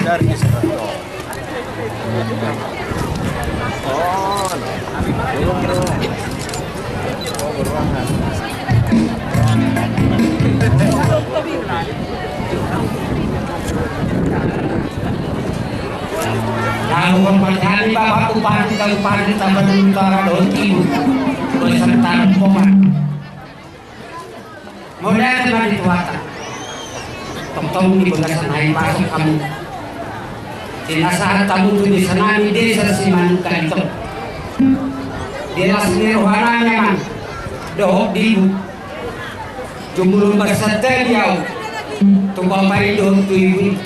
Darkis Prato. Oh, belum bro. Oh, beruangan. Laluan Padhani Bapak Bupati Kabupaten Tapanuli Utara Daun Timur beserta rombongan mulai dari Tuata tong-tong di bagasan hai pasok kamu dinasahat tamu di senami desa Simanuka itu dinas nirwananya man dohok dibu jumulun bersetel yau tumpah pai dohok tu ibu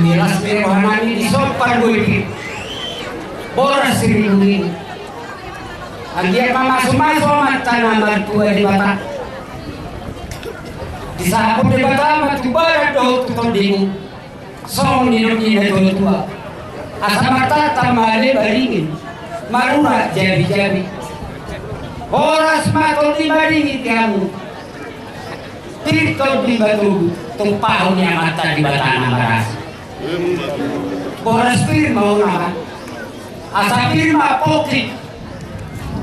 dinas nirwananya disopan gue boras sirindungin dia masuk-masuk mata nama tua di batak di saat di batak matu barat dohok tutong dibu song ninong-ninong dohok tua asa mata tamale baringin marura jabi-jabi boras matol di baringin kamu tirtol di batu tumpahnya mata di batana maras boras firma nama asa firma pokrik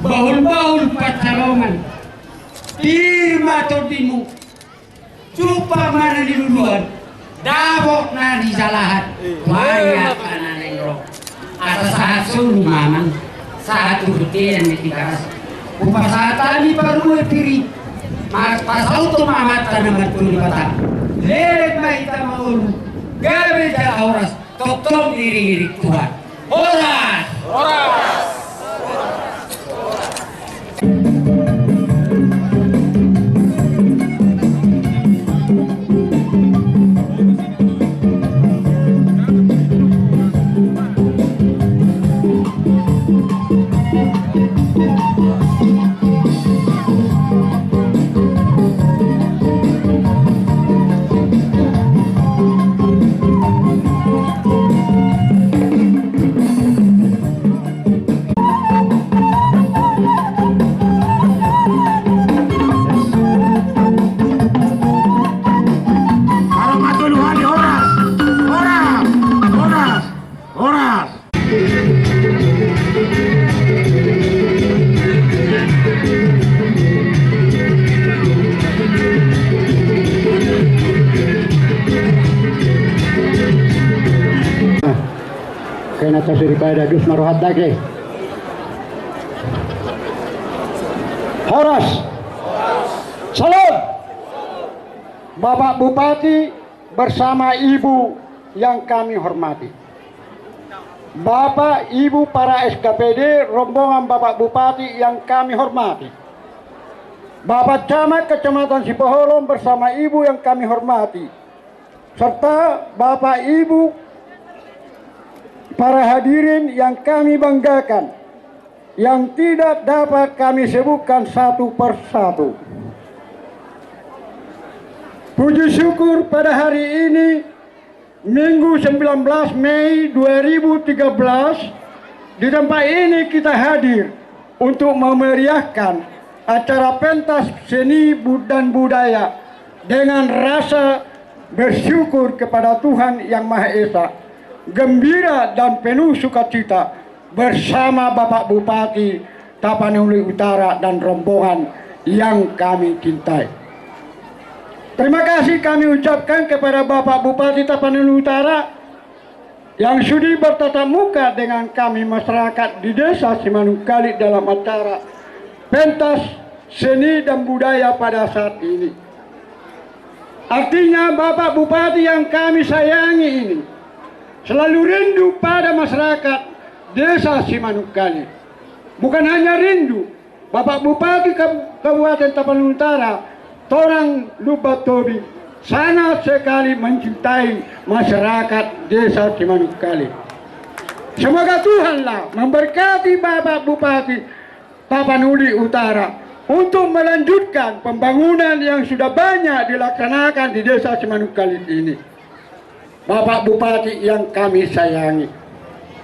baul-baul pacarongan firma todimu cupa mana di duluan dabok na di salahat waya kanan nengro asa saat sulu maman saat urutian di tikas upasata di baru piri mas pasal tu mamat tanaman pun di batang lelek mahita maulu gabe jala horas tok-tok diri-diri Tuhan horas horas. Atas daripada Dus Maruhat Dage Horas Salam Bapak Bupati bersama Ibu yang kami hormati, Bapak Ibu para SKPD rombongan Bapak Bupati yang kami hormati, Bapak Camat Kecamatan Sipoholong bersama Ibu yang kami hormati, serta Bapak Ibu para hadirin yang kami banggakan, yang tidak dapat kami sebutkan satu persatu. Puji syukur pada hari ini, Minggu 19 Mei 2013, di tempat ini kita hadir untuk memeriahkan acara pentas seni dan budaya dengan rasa bersyukur kepada Tuhan Yang Maha Esa, gembira dan penuh sukacita bersama Bapak Bupati Tapanuli Utara dan rombongan yang kami cintai. Terima kasih kami ucapkan kepada Bapak Bupati Tapanuli Utara yang sudi bertatap muka dengan kami masyarakat di Desa Simanukali dalam acara pentas seni dan budaya pada saat ini. Artinya Bapak Bupati yang kami sayangi ini selalu rindu pada masyarakat Desa Simanukali. Bukan hanya rindu, Bapak Bupati Kabupaten Tapanuli Utara, Torang Lubatobi, sangat sekali mencintai masyarakat Desa Simanukali. Semoga Tuhanlah memberkati Bapak Bupati Tapanuli Utara untuk melanjutkan pembangunan yang sudah banyak dilaksanakan di Desa Simanukali ini. Bapak Bupati yang kami sayangi,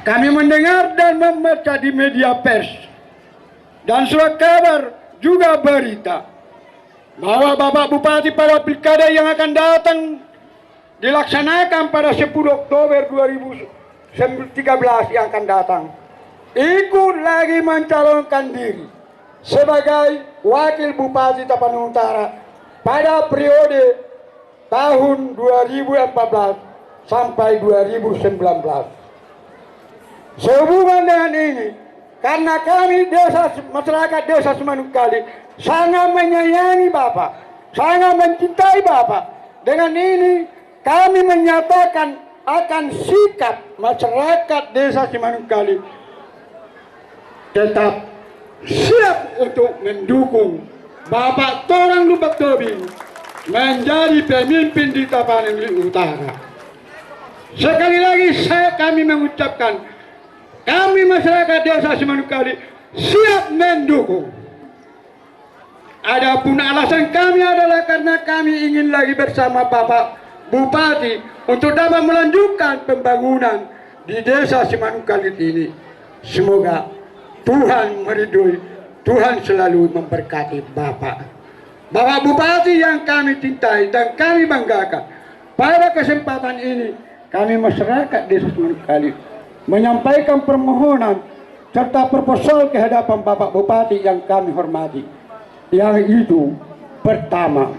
kami mendengar dan membaca di media pers dan surat kabar juga berita bahwa Bapak Bupati pada pilkada yang akan datang dilaksanakan pada 10 Oktober 2013 yang akan datang, ikut lagi mencalonkan diri sebagai Wakil Bupati Tapanuli Utara pada periode tahun 2014 sampai 2019. Sehubungan dengan ini, karena kami masyarakat desa Semanukali sangat menyayangi Bapak, sangat mencintai Bapak. Dengan ini kami menyatakan akan sikap masyarakat desa Semanukali tetap siap untuk mendukung Bapak Torang Lubak Tobing menjadi pemimpin di Tapanuli Utara. Sekali lagi kami mengucapkan, kami masyarakat desa Semanukali siap mendukung. Adapun alasan kami adalah karena kami ingin lagi bersama Bapak Bupati untuk dapat melanjutkan pembangunan di desa Semanukali ini. Semoga Tuhan meridhoi, Tuhan selalu memberkati Bapak Bupati yang kami cintai dan kami banggakan. Pada kesempatan ini kami masyarakat desa Semanukali menyampaikan permohonan serta proposal ke hadapan Bapak Bupati yang kami hormati. Yang itu pertama,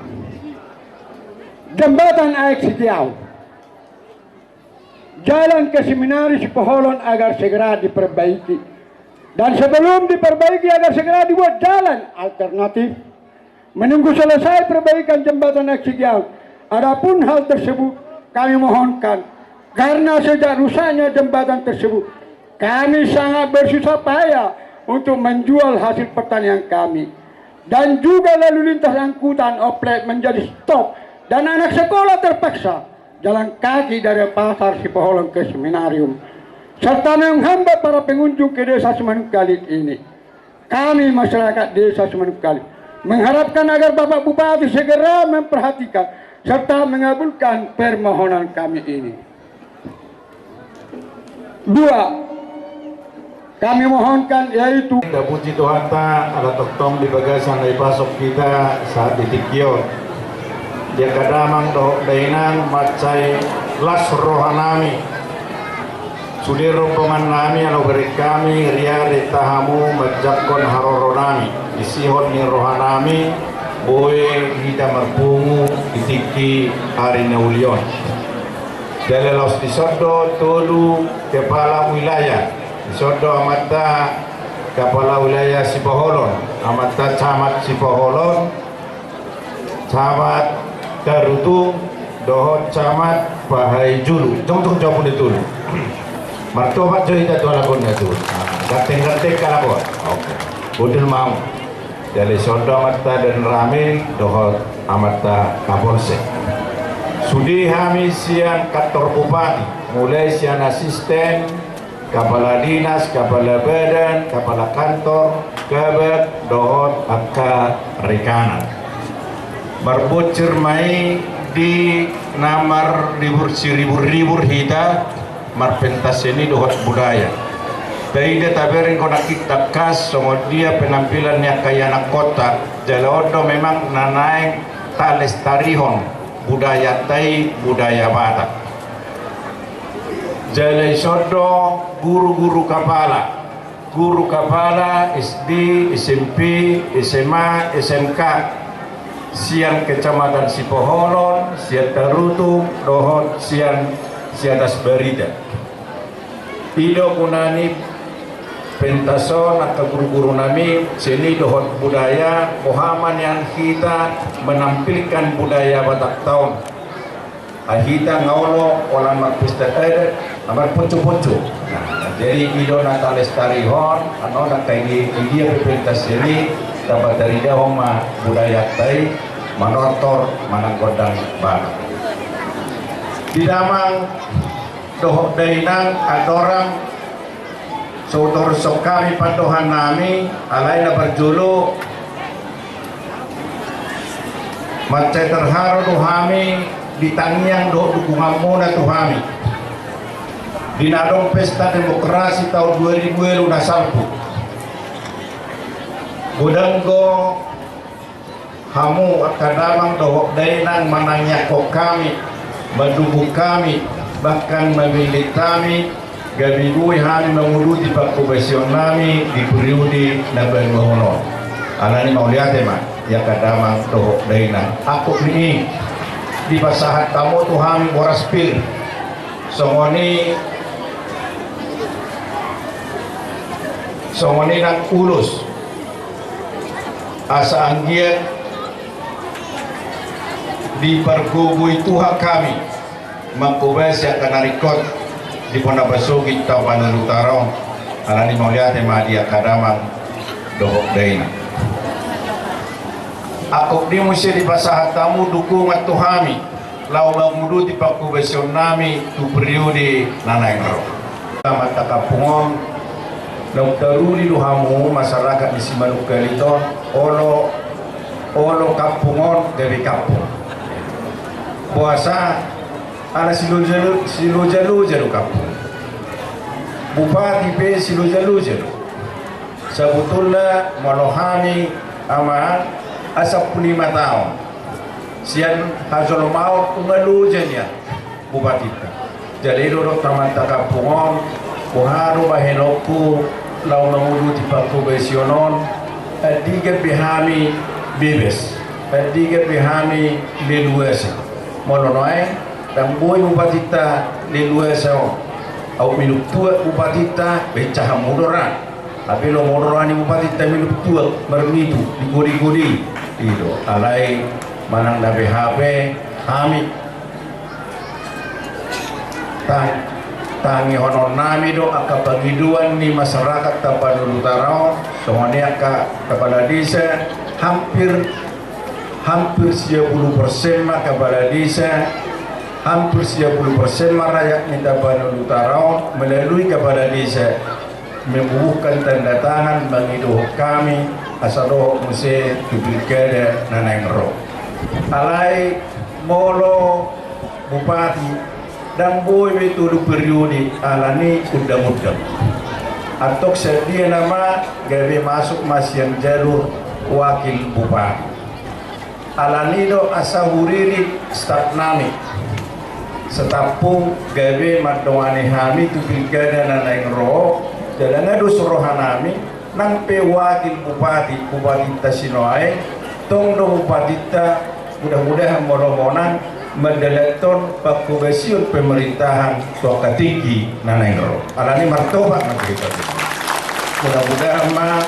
jembatan air Sikiau, jalan ke Seminari Sipoholon agar segera diperbaiki, dan sebelum diperbaiki agar segera dibuat jalan alternatif menunggu selesai perbaikan jembatan air Sikiau. Adapun hal tersebut kami mohonkan, karena sejak rusaknya jembatan tersebut kami sangat bersusah payah untuk menjual hasil pertanian kami, dan juga lalu lintas angkutan offline menjadi stop, dan anak sekolah terpaksa jalan kaki dari pasar Sipoholon ke seminarium, serta menghambat para pengunjung ke desa Semanukali ini. Kami masyarakat desa Semanukali mengharapkan agar Bapak Bupati segera memperhatikan serta mengabulkan permohonan kami ini. 2. Kami mohonkan yaitu Puji Tuhan ta ala toktom di bagasan dari pasok kita saat ditikio. Dia kadamang dohok dainang macai las rohanami. Sudir rombongan nami alo beri kami ria ritahamu majakon haroronami. Isihon ni rohanami boe hida merpungu ditiki hari naulion. Dalelos disodo tolu kepala wilayah. Sodo amata kepala wilayah Sipoholon, amata camat Sipoholon, camat Garutu, dohot camat Bahai Julu. Jom jawab itu. Martobat joy itu lagun itu. Gateng kalabot. Oke. Budul mau. Dari sodo amata dan rame dohot amata Kapolsek. Sudi hami sian kantor bupati, mulai sian asisten, kepala dinas, kepala badan, kepala kantor, kabet, dohot, akka, rekanan. Barbut cermai di namar ribur hita, marpentas ini dohot budaya. Taida taberin konakik takas, semua dia penampilannya kayak anak kota. Jalodo memang nanaing talestarihon budaya Tai, budaya Batak. Jalai sodo guru kepala SD, SMP, SMA, SMK sian kecamatan Sipoholon, sian Tarutu, dohot sian siatas Barida. Ido kunani pentason atau guru-guru nami sini dohot budaya Muhammad yang kita menampilkan budaya Batak tahun. Ahita ngaulo orang marpista adat amar puncu-puncu. Nah, jadi ido nata lestarihon ano nata ini dia pentas ini dapat dari dahoma budaya Tai manotor mananggodang Batak. Didamang dohok dainang adorang Sautor sokami pandohan nami alaina berjulu macai terharu tuhami ditangiang do dukungan mona tuhami dinadong pesta demokrasi tahun 2000 luna salpu budanggo hamu akadamang dohok dainang mananya kok kami mendukung kami, bahkan memilih kami, gabigui kami menguluti pakubesyon kami di periode Nabi Muhammad. Alani mauliatema, ya kadamang tohok daina. Aku ini di pasahat tamu tu kami boras pil, songoni nang ulus, asa anggiat di pergubui Tuhan kami mengkubes yang kena rekod di Pondok Basuki Tapanul Utara alani mauliat dia kadamang dohok daina. Aku di musi di pasahat tamu dukungan Tuhami lau mengudu di pakubesyon nami tu periode nanayro sama takapungong lau teruli duhamu masyarakat di Simanukal itu olo kapungon dari kampung puasa ala silo jalu kampung bupati pe silo jalu sebetulnya malohani ama asap 5 tahun sian hazol mau ngalu jenya bupati jadi dulu taman takapungon buharu bahenoku lau mengudu di pakubesionon adiga bihami bebes adiga bihami leluasa molonoe dan boy bupati ta leluasa au minuk tua bupati ta becah mudoran tapi lo modorani bupati ta minuk tua bermitu digodi-godi itu alai manang na BHP kami tangi honor nami do aka pagiduan ni masyarakat Tapanul Utara semuanya kepala desa hampir 90% mah kepala desa hampir 90% mah rakyat di Tapanul Utara melalui kepala desa membubuhkan tanda tangan mengiduh kami asal muse duplikade nanay ngero alai molo bupati dan boy itu periode alani undang-undang atau sedia nama gawe masuk masih jalur wakil bupati alani do asa huriri staf nami setapung gawe madongani hami duplikade nanay ngero jalan adu surohanami nang pe wakil bupati Tasinoai tong do bupati ta mudah-mudahan moromonan mendeleton pakubesion pemerintahan toka tinggi nanengro alani martoba nanti mudah-mudahan mah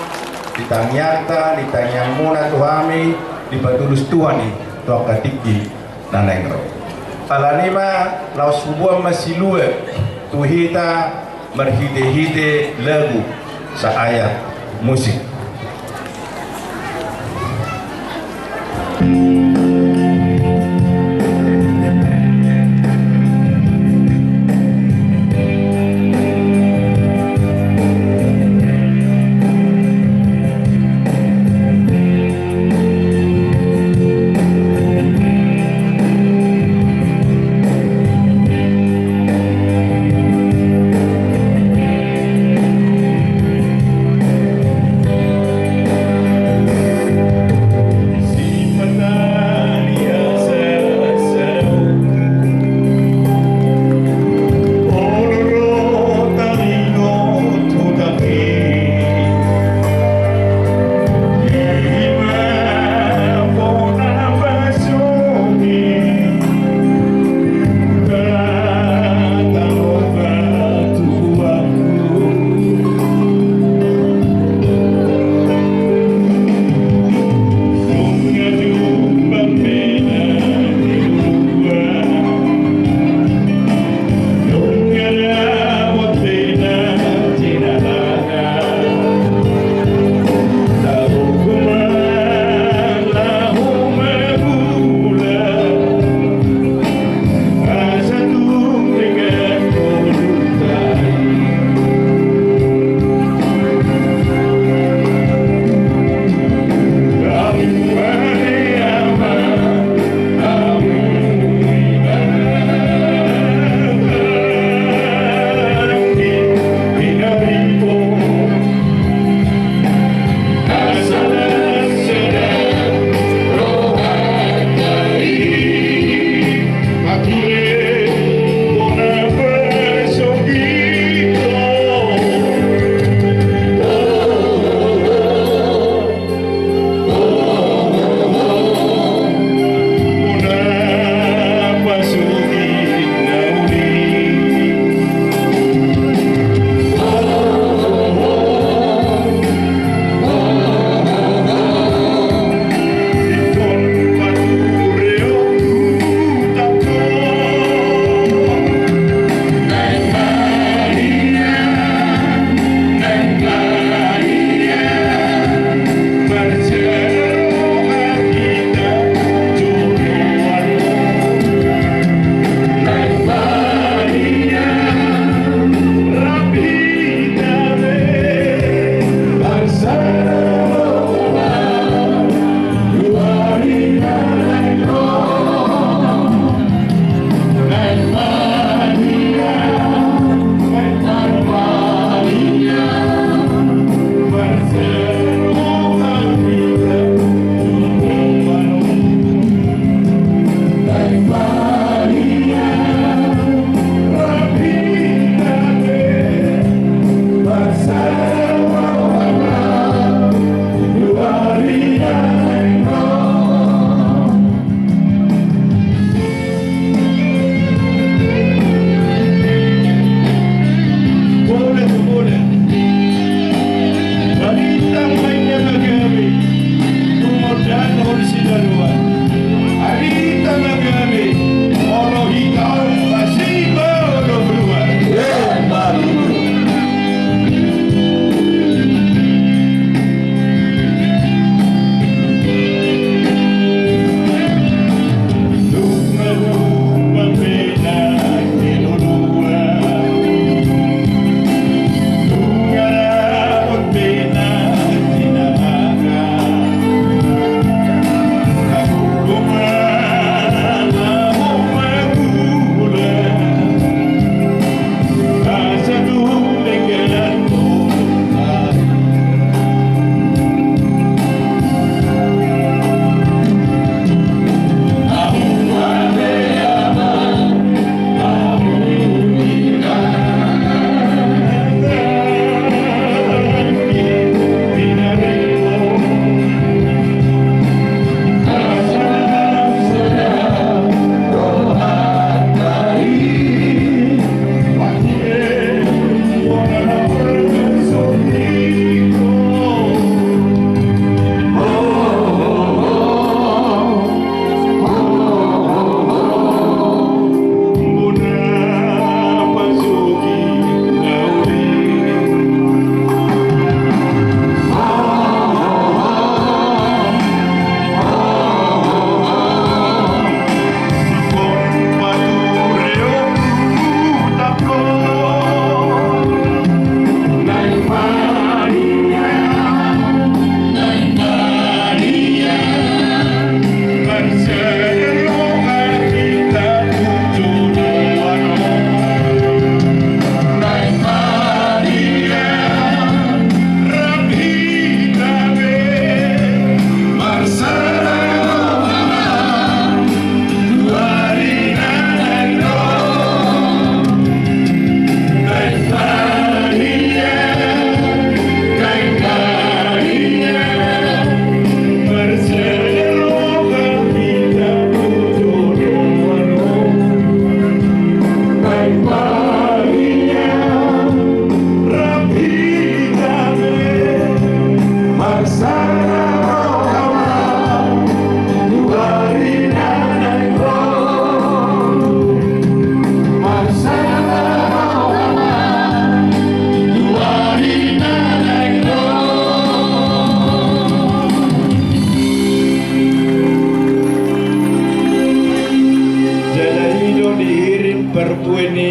ditanyata ditanyamuna tuhami dipatulus tuani toka tinggi nanengro alani mah laos sebuah masilue tuhita merhide-hide lagu saayat musik. Si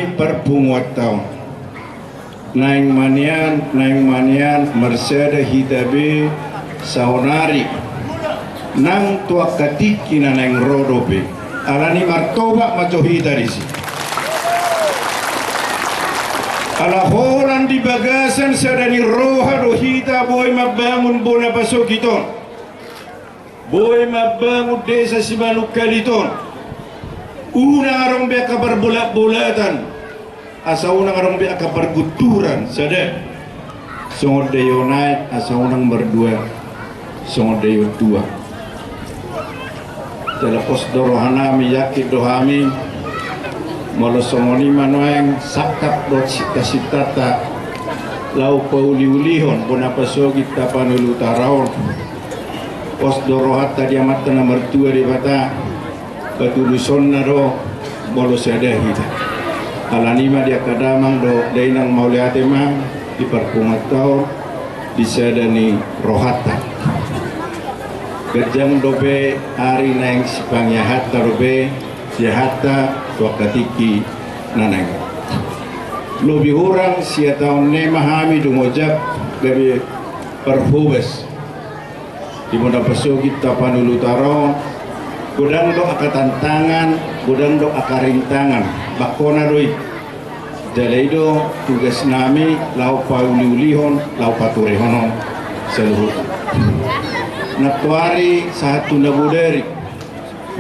Alani perpungut tau. Naing manian merseda hitabe saunari. Nang tua katiki na naing rodobe. Alani martoba macohi dari si. Alahoran di bagasan sadani roha rohita boy mabangun bona pasokiton. Boy mabangun desa Simanukaliton. Unang arong be kabar bolat-bolatan. Asa unang arong be kabar guturan sada. Songod deyo naik asa unang berdua. Songod deyo dua. Telepos dorohanami yakit dohami. Molo songoni manoeng sakap do cita-citata. Lau pauli-ulihon bona pasogit tapanulu taraon. Pos dorohat tadi amat nomor 2 di bata. Ketuluson na do bolo sada hita. Alanima dia kadamang do dainang mauliate mang di perpungat tau di sada ni rohata. Kerjang dobe hari naing sipangyahat tarobe sihata wakatiki nanang. Lebih orang sia tahun ne mahami dumojab gabi perhubes. Di mana pasogit tapanulu taron. Gudang do akatantangan, gudang do akarintangan, bakona doi. Jalai do tugas nami lau pauli-ulihon, lau paturehonon seluruh. Natuari satu nabuderi,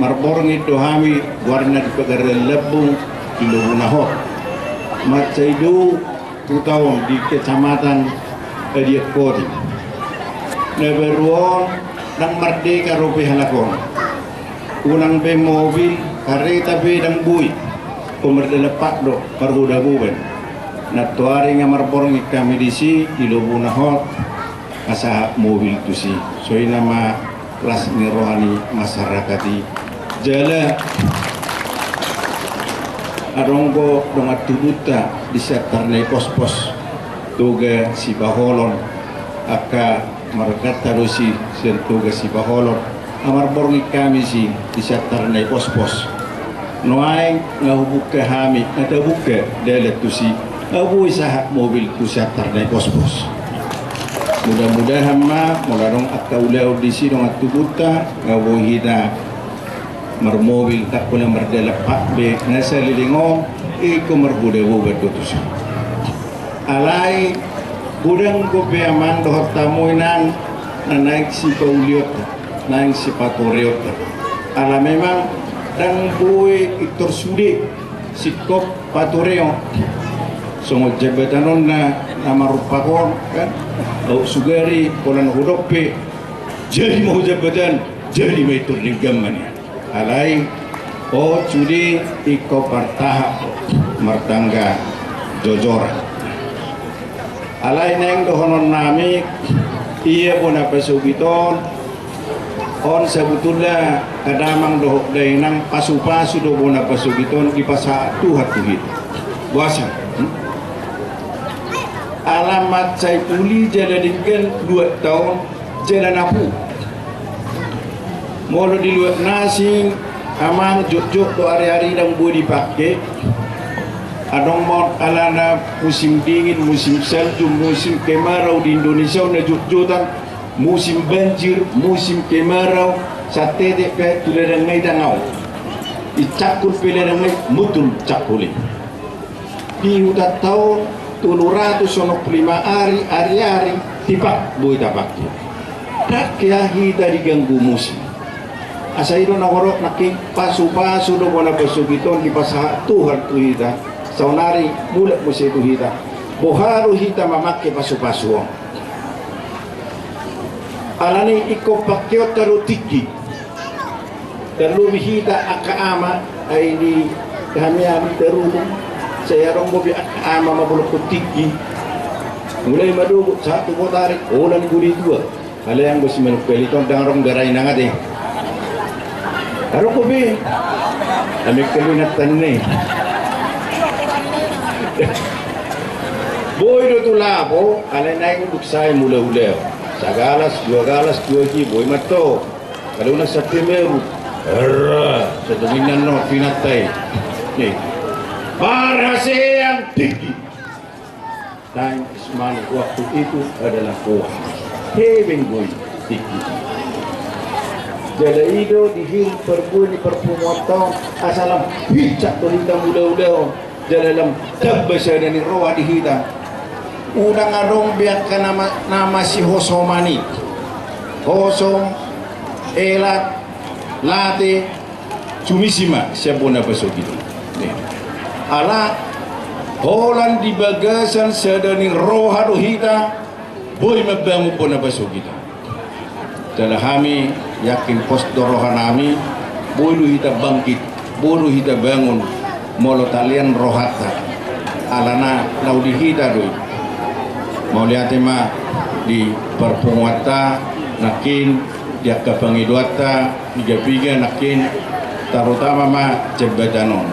marborngi dohami warna di pegara lebung di Lubunahot. Macaidu 2 tahun di kecamatan Ediat Kodi. Neberuon dan merdeka rupi halakon. Unang be mobil, kereta be dan bui. Pemerdelepak do, perhuda buben. Natuari nga marborong kami di Lubunahot. Asa mobil tu si. So nama kelas ni rohani masyarakati. Jala. Aronggo dongat tubuta di sektor ne pos-pos. Tuga si Baholon. Aka markata do si tuga si Baholon. Amar borngi kami si di sektor nai pos-pos. Noai ngahubuk ke hami, ada buka dalam tu si abu isahat mobil tu sektor nai pos-pos. Mudah-mudahan ma mularong akaulau di si dong atubuta ngawu hida marmobil tak pula merdela pak be nasa lilingo iko marbuda bubat tu si. Alai budang ko be aman dohot tamuinan naik si pauliot nang si patoriot ala memang dan bui itor sudi sikop patoreo songo jabatanon na marupakon kan au sugari polan hudope jadi mau jabatan jadi mai turlingaman alai o sudi iko partahap martangga jojoran alai neng dohonon nami iya puna pesugiton on sebetulnya kadamang doh dainang pasu-pasu do bona pasugiton di pasatu hatuhit buasa alamat saya tuli jalankan 2 tahun jalan apu molo di luar nasi amang jok-jok do hari-hari dang boleh dipakai adong mau alana musim dingin musim salju musim kemarau di Indonesia na jok-jokan musim banjir, musim kemarau, sate pe tulen ngai dangau. Icakul pele ngai mutul cakuli. Di udah tahun 795 hari tipak boy tapak. Tak kiahi dari ganggu musim. Asa ito nawarok naking pasu-pasu do bona pasugiton di pasaha Tuhan tu hita. Saunari mulak mo siya tu hita. Boharu hita mamake pasu-pasu. Alani iko pakyo tarutiki terlalu hita akaama ay di kami terlalu saya rombo bi akaama mabulok kutiki mulai madugo satu tarik ulan guri 2 ala yang besi Simanukaliton dangrong garay na nga de aro ko bi amik kalinatan ni boy do tulabo ala na yung buksay mula-ulaw Sagalas, 2 galas, 2 ki, boy mato. Kalau na sa primeiro, sa dominan no, pinatay. berhasil yang tinggi. Dan Ismail waktu itu adalah Hemingway tinggi. Jadi itu dihil perbuni perpumotong asalam hicak tulita muda-muda dalam terbesar dari roh dihita. Udang adong biarkan nama si Hosomani, Hosom, Elat, Late, Cumisima siapa nak besok itu. Ala Holland di bagasan sedani roh hita, boy mabangun pun nak besok kita. Dalam kami yakin pos dorohan kami bolu kita bangkit, bolu kita bangun molo talian rohata alana laudi kita doi mau lihat ma di perpunguata nakin dia kepangiduata tiga nakin terutama ma jebatanon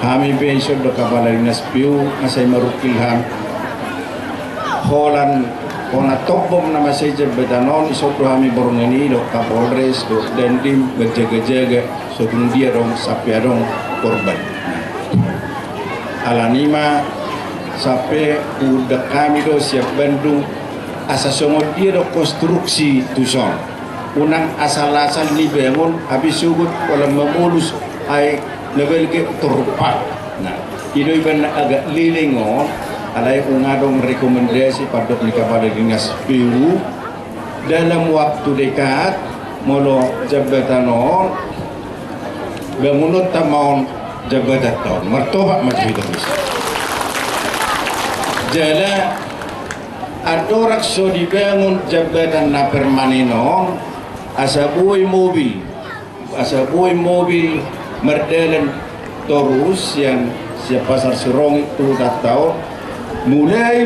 kami besok do kapala dinas piu masai marukilham Holland kona topom nama saya jebatanon isok kami borongeni do kapolres do dandim berjaga-jaga so dia dong sampai dong korban alanima sampai udah kami do siap Bandung asa songo dia do konstruksi tuson unang asal-asal dibangun habis sugut kalau memulus ay level ke terpat. Nah itu iban agak lilingo alay ungadong rekomendasi pada kepada dinas PU dalam waktu dekat molo jabatan on bangunut tamon jabatan tahun mertobat macam itu bisa jala adorak so dibangun jabatan na permanenon asabuy mobil merdalan terus yang siap pasar serong itu tahun mulai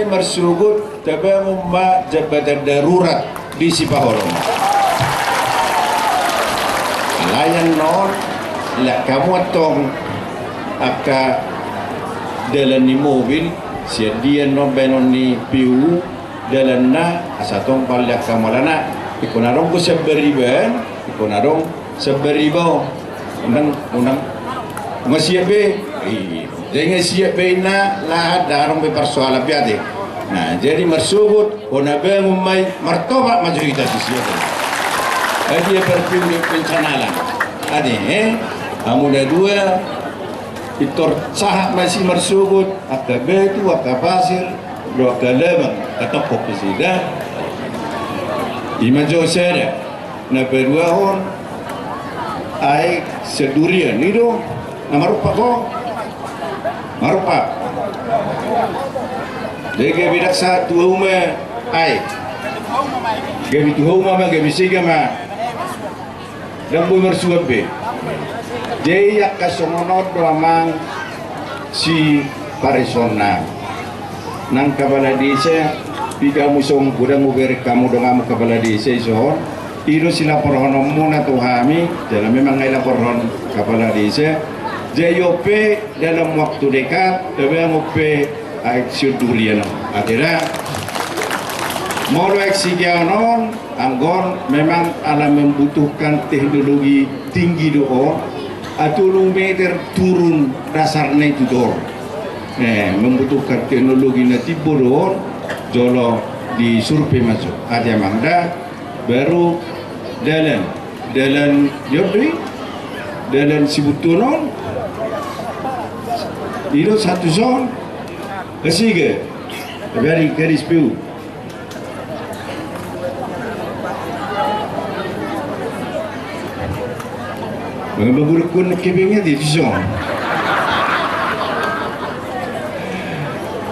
mersugut tabangun ma jabatan darurat di Sipahorong layan non la kamu atong aka dalam ni mobil sedia non benon ni piu dalam na asatong palya kamalana ikonarong ko seberiban ikonarong seberibaw unang ngasiabe dengan siabe na lahat darong be persoalan biade. Nah jadi mersugut onabe umay martoba maju kita di siapa dia berpilih pencanalan ada amuda dua itor sahak masih mersugut akabe itu akapasir dua kalabang katapok kesida iman josera na berdua hon ai sedurian itu nama rupa ko marupa jadi bidak satu rumah ai gabi tu rumah ma gabi siga ma dan boy mersuap be jadi yak kasomonot doamang si parisona nang kabala desa tiga musong kudang uber kamu dong kabala desa isohon iro sila porhonom muna tu kami dalam memang ngaila porhon kabala desa JOP dalam waktu dekat tapi ngope aksi durian akhirnya mau eksigianon anggon memang alam membutuhkan teknologi tinggi doa atau meter turun dasarnya itu dor membutuhkan teknologi nanti bodoh jolo di survei masuk ada mangda baru dalam jodoh dalam sibutunon itu satu zon ketiga dari garis piu Bagurukun kebingnya di zon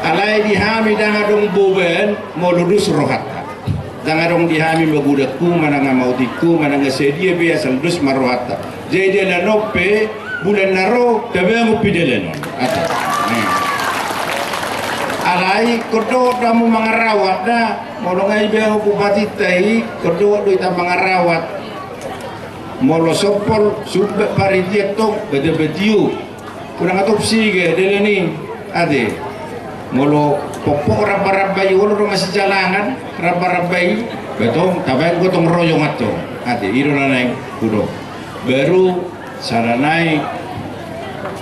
alai dihami dangadong boben mau lulus rohat dangadong dihami bagudakku mana mau tiku mana sedia biasa lulus marohata jadi dia nope bulan naro tapi aku pidelan alai kodo kamu mengarawat dah mau ngai beho bupati tai kodo do ita mengarawat molo sopol sumbe paridiet tong bede betiu kurang atopsi ge dele ni ade molo popok rabai wolo masih jalangan rabai betong tabeng gotong royong atau ade iro naneng kudo baru saranai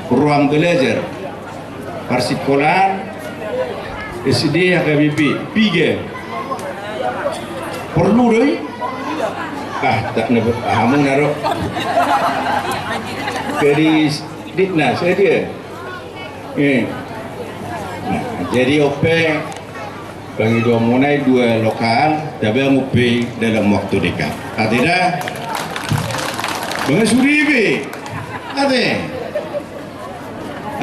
ruang belajar persekolahan SD HKBP 3 perlu doi tak nebut kamu naruh dari Ditna saya dia nah, jadi OP bagi dua mulai 2 lokal tapi OP dalam waktu dekat tidak bang suri be ate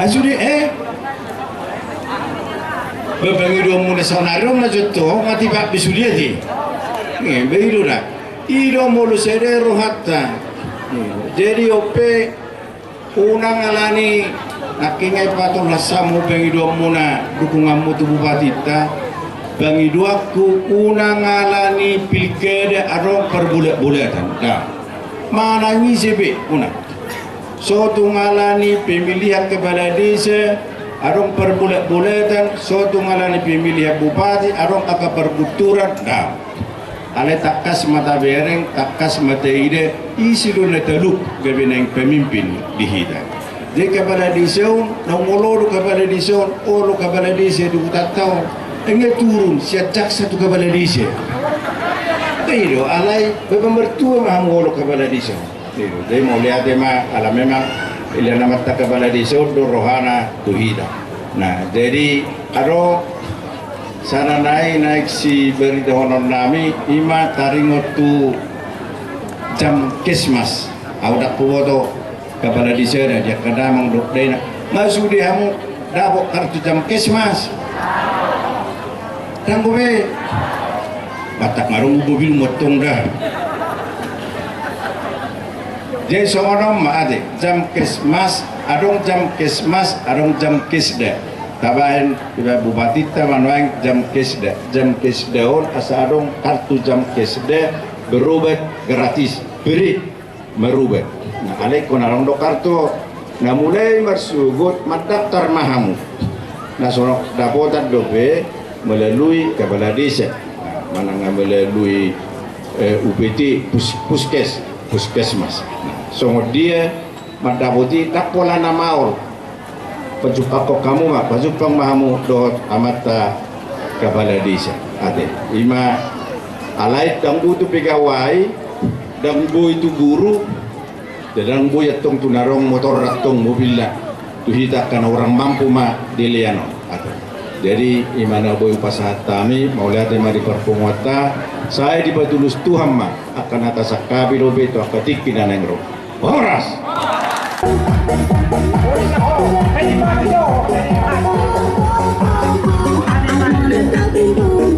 asuri bagi dua mulai sonarong na jatuh mati pak bisulia di begitu dah iro mulu sere rohatta jadi OP unang alani nakingai patong lasamu bagi dua muna dukunganmu tubuh batita bagi dua ku unang alani pilkada arong perbulat-bulatan nah mana ngisi una suatu ngalani pemilihan kepala desa arong perbulat-bulatan suatu ngalani pemilihan bupati arong aka perbuturan nah ale takas mata bereng takas mata ide isi dona teluk gabenang pemimpin di hida de kepala desa nongolo kepala desa olo kepala desa du tatau engel turun siacak satu kepala desa itu alai bebertua mah ngolo kepala desa itu de mau lihat mah ala memang ilana mata kepala desa do rohana tu hida nah jadi aro sana naik si berita honor nami ima taringotu jam kesmas audak puwoto kepala desa dia kada mangdok dena masuk di hamu dabok kartu jam kesmas dan gue batak marung mobil motong dah jadi seorang ade jam kesmas adong jam kesmas adong jam kesda tabain bila bupati tamanwang jam kesdaun asa adong kartu jam kesda berobat gratis beri merubat nah alek konarong do kartu nah mulai marsugut mendaftar mahamu nah sono dapotan dobe melalui kepala desa nah, mana melalui UPT puskesmas nah sono dia mendapati tak pola namaur penjumpa kok kamu mah penjumpa mahamu dohot amata kepala desa ade ima alai dangbu itu pegawai dangbu itu guru dan dangbu yatong tunarong motor ratong mobil lah tu hitakan orang mampu mah diliano ade jadi imana boy pasahat kami mau lihat di perpungwata saya dipatulus Tuhan mah akan atas kabilu beto akatik pinanengro horas Hey,